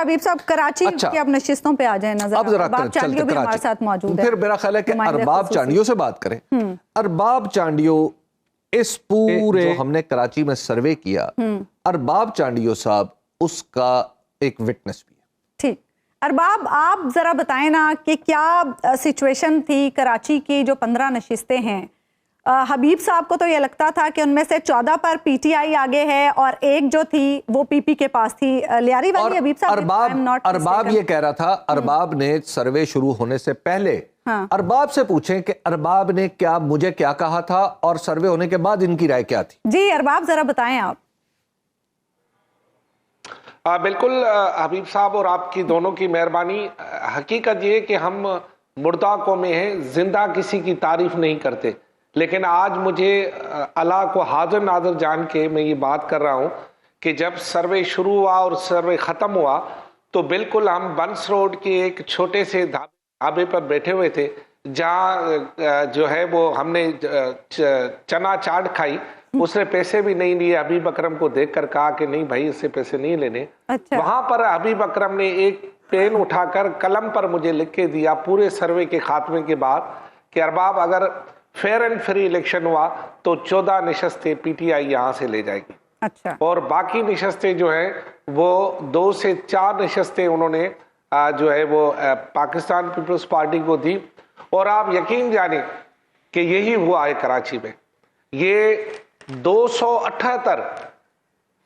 हबीब साहब कराची की अब नशिस्तों पे आ जाए नजर। अब जरा अरबाब चांडियो भी हमारे साथ मौजूद है। फिर मेरा ख्याल है कि अरबाब चांडियो से बात करें। अरबाब चांडियो इस पूरे जो हमने कराची में सर्वे किया, अरबाब चांडियो साहब उसका एक विटनेस भी है। ठीक, अरबाब आप जरा बताएं ना कि क्या सिचुएशन थी कराची की जो 15 नशिस्तें हैं। हबीब साहब को तो ये लगता था कि उनमें से 14 पर पीटीआई आगे है और एक जो थी वो पीपी के पास थी, लियारी वाली। हबीब साहब अरबाब ये कह रहा था, अरबाब ने सर्वे शुरू होने से पहले अरबाब से पूछें कि अरबाब ने क्या मुझे क्या कहा था और सर्वे होने के बाद इनकी राय क्या थी। जी अरबाब जरा बताएं आप। बिल्कुल हबीब साहब और आपकी दोनों की मेहरबानी। हकीकत ये कि हम मुर्दा कौमें हैं, जिंदा किसी की तारीफ नहीं करते, लेकिन आज मुझे अल्लाह को हाजिर नाज़िर जान के मैं ये बात कर रहा हूँ कि जब सर्वे शुरू हुआ और सर्वे ख़त्म हुआ तो बिल्कुल हम बंस रोड के एक छोटे से ढाबे पर बैठे हुए थे, जहाँ जो है वो हमने चना चाट खाई। उसने पैसे भी नहीं लिए। हबीब अकरम को देखकर कहा कि नहीं भाई इससे पैसे नहीं लेने। अच्छा। वहां पर हबीब अकरम ने एक पेन उठाकर कलम पर मुझे लिख के दिया पूरे सर्वे के खात्मे के बाद कि अरबाब अगर फेयर एंड फ्री इलेक्शन हुआ तो 14 नशस्तें पीटीआई यहाँ से ले जाएगी। अच्छा। और बाकी नशस्तें जो है वो 2 से 4 नशस्तें उन्होंने जो है वो पाकिस्तान पीपल्स पार्टी को दी। और आप यकीन जाने कि यही हुआ है कराची में। ये 278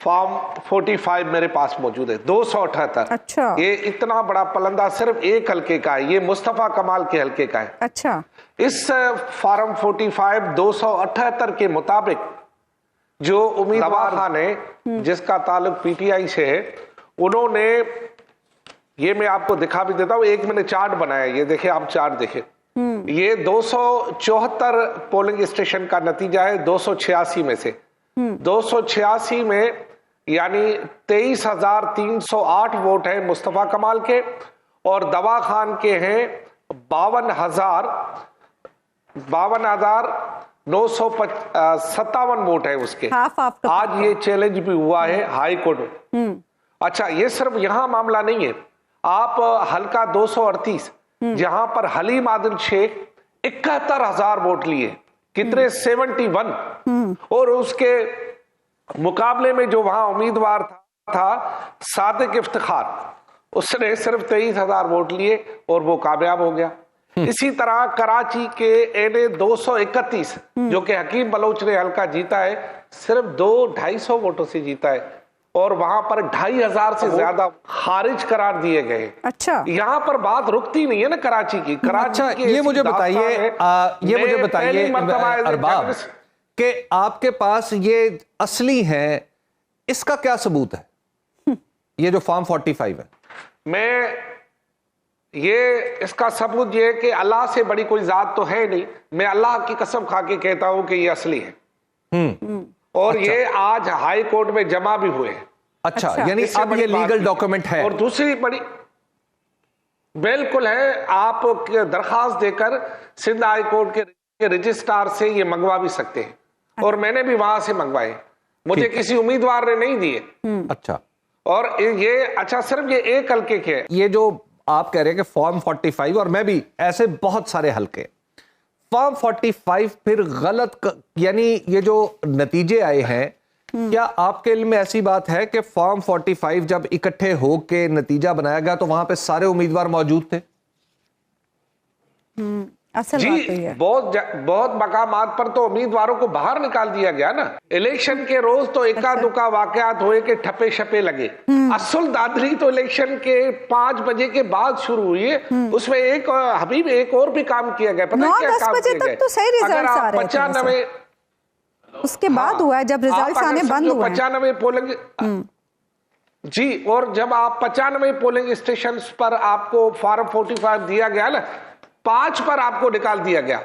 फॉर्म 45 मेरे पास मौजूद है, 278। अच्छा। ये इतना बड़ा पलंदा सिर्फ एक हल्के का है, ये मुस्तफा कमाल के हल्के का है। अच्छा। इस फॉर्म 45 278 के मुताबिक जो उम्मीदवार खान है जिसका ताल्लुक पीटीआई से है, उन्होंने, ये मैं आपको दिखा भी देता हूं, एक मैंने चार्ट बनाया, ये देखे आप चार्ट देखे। ये 274 पोलिंग स्टेशन का नतीजा है 286 में से। 286 में यानी 23,308 वोट है मुस्तफा कमाल के और दवा खान के हैं 52,957 वोट है उसके। आज ये चैलेंज भी हुआ है हाई कोर्ट में। अच्छा, ये सिर्फ यहां मामला नहीं है। आप हल्का 238 जहां पर हलीम आदिल शेख 71,000 वोट लिए, कितने 71, और उसके मुकाबले में जो वहां उम्मीदवार था सादिक इफ्तिखार, उसने सिर्फ 23,000 वोट लिए और वो कामयाब हो गया। इसी तरह कराची के एने 231 जो कि हकीम बलोच ने हल्का जीता है, सिर्फ 200-250 वोटों से जीता है और वहां पर 2,500 से ज्यादा खारिज करार दिए गए। अच्छा, यहाँ पर बात रुकती नहीं है ना कराची की। कराची अच्छा, ये मुझे बताइए अरबाब कि आपके पास ये असली है, इसका क्या सबूत है? ये जो फॉर्म 45 है, इसका सबूत ये है कि अल्लाह से बड़ी कोई जात तो है नहीं। मैं अल्लाह की कसम खा के कहता हूं कि ये असली है। और अच्छा। ये आज हाई कोर्ट में जमा भी हुए हैं। अच्छा, यानी अब ये लीगल डॉक्यूमेंट है। और दूसरी बड़ी बिल्कुल है, आप दरखास्त देकर सिंध हाई कोर्ट के रजिस्ट्रार से ये मंगवा भी सकते हैं। अच्छा। और मैंने भी वहां से मंगवाए, मुझे किसी उम्मीदवार ने नहीं दिए। अच्छा। और ये अच्छा सिर्फ ये एक हल्के के, ये जो आप कह रहे हैं कि फॉर्म 45, और मैं भी ऐसे बहुत सारे हल्के, फॉर्म 45 फिर गलत, यानी ये जो नतीजे आए हैं, क्या आपके इल्म में ऐसी बात है कि फॉर्म 45 जब इकट्ठे होके नतीजा बनाया गया तो वहां पे सारे उम्मीदवार मौजूद थे? असल जी, बात है। बहुत मकामात पर तो उम्मीदवारों को बाहर निकाल दिया गया ना। इलेक्शन के रोज तो एका दुका वाकयात हुए कि ठप्पे शप्पे लगे। असल दादरी तो इलेक्शन के 5 बजे के बाद शुरू हुई है। उसमें एक हबीब एक और भी काम किया गया, पता है क्या काम किया गया? तो सही रिजल्ट आ रहे थे। 95 उसके बाद हुआ है जब रिजल्ट आने बंद हुए। 95 पोलिंग जी, और जब आप 95 पोलिंग स्टेशन पर आपको फॉर्म 45 दिया गया ना, 5 पर आपको निकाल दिया गया।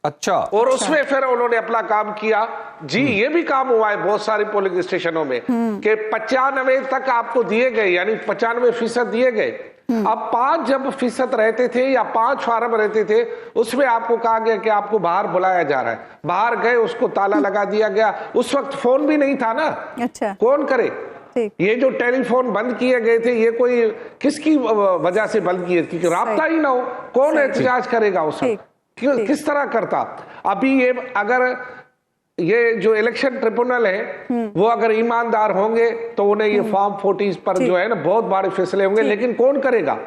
अच्छा। और उसमें फिर उन्होंने अपना काम किया। जी, ये भी काम हुआ है बहुत सारे पोलिंग स्टेशनों में कि 95 तक आपको दिए गए, यानी 95% दिए गए। अब 5 जब फीसद रहते थे या 5 फार्म रहते थे, उसमें आपको कहा गया कि आपको बाहर बुलाया जा रहा है। बाहर गए, उसको ताला लगा दिया गया। उस वक्त फोन भी नहीं था ना। अच्छा। कौन करे? ठीक। ये जो टेलीफोन बंद किए गए थे, ये कोई किसकी वजह से बंद किए? क्योंकि राब्ता ही ना हो, कौन एहतजाज करेगा उसमें? किस तरह करता? अभी ये अगर ये जो इलेक्शन ट्रिब्यूनल है वो अगर ईमानदार होंगे तो उन्हें ये फॉर्म 40 पर जो है ना बहुत बड़े फैसले होंगे, लेकिन कौन करेगा?